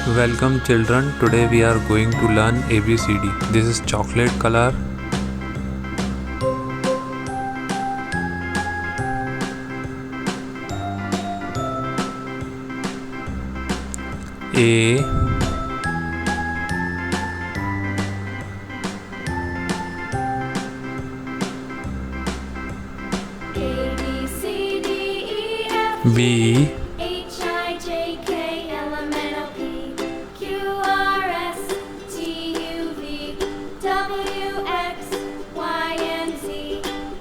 Welcome children, today we are going to learn ABCD. This is chocolate color. A, B, C, D,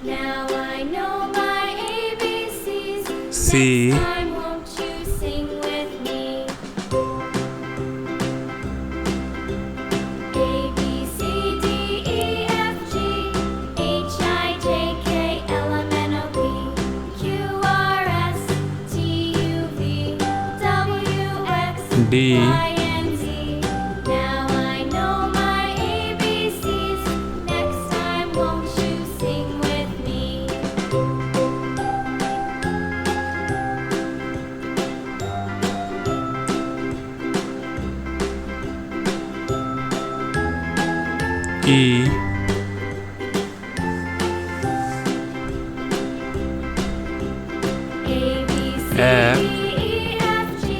Now I know my ABCs. Next time, won't you sing with me? E, A, B, C, F, D, E, F, G,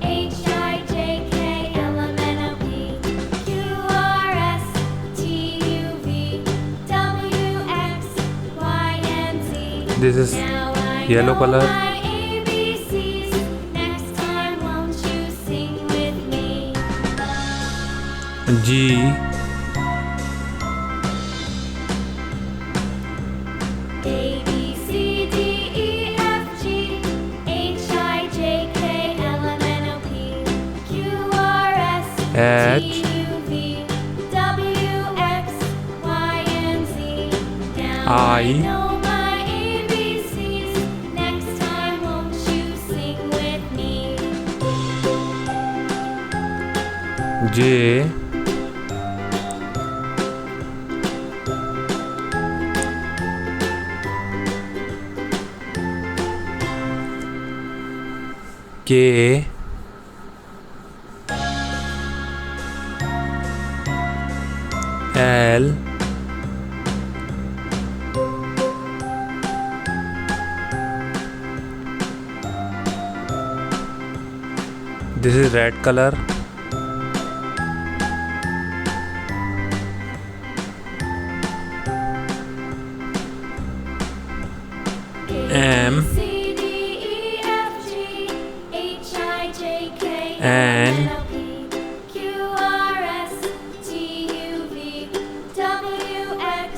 H, I, J, K, L, M, N, O, P, Q, R, S, T, U, V, W, X, Y, and Z. this is Now I yellow know color. my ABCs. Next time, won't you sing with me? G, A, B, C, D, E, F, G, H, I, J, K, L, M, N, O, P, Q, R, S, H, T, U, V, W, X, Y, and Z. Now I, know my ABCs. Next time, won't you sing with me? J, K, L, this is red color. M, C, D, E, F, G, H, I, J, K, L, N, M, N, O, P, Q, R, S, T, U, V, W, X,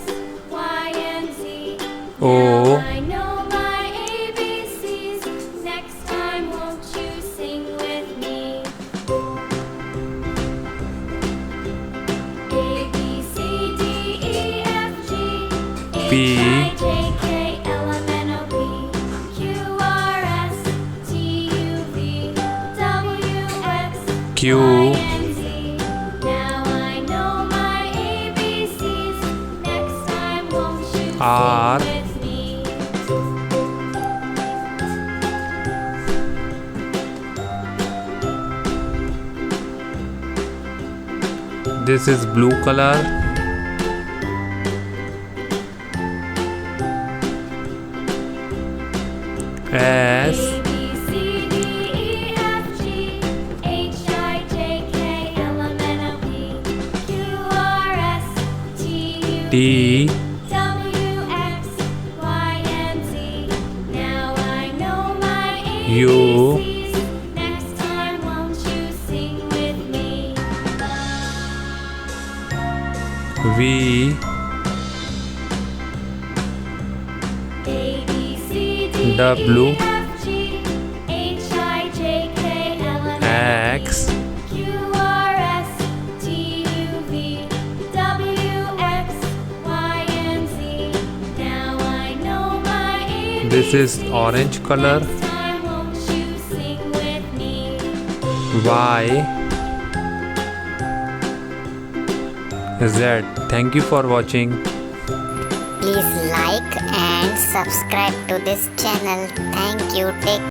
Y, and Z. O, Now I know my ABCs. Next time, won't you sing with me? A, B, C, D, E, F, G, P, H, I, J, K, L, M, N, O, P, Q, R, S, T, U, V, W, X, Q, Y, and Z. Now I know my ABCs. Next time, won't you sing R, with me? this is blue color. S, A, B, C, D, E, F, G, H, I, J, K, L, M, N, O, P, Q, R, S, T, U, T, W, X, Y, and Z. Now I know my U, ABCs. Next time, won't you sing with me? V, A, B, C, D, W, E, F, G, H, I, J, K, L, M, N, O, P, X, Q, R, S, T, U, V, W, X, Y, and Z. Now I know my ABCs. this is orange color. Next time, won't you sing with me? Y, Z. Thank you for watching. Please like and subscribe to this channel. Thank you. Take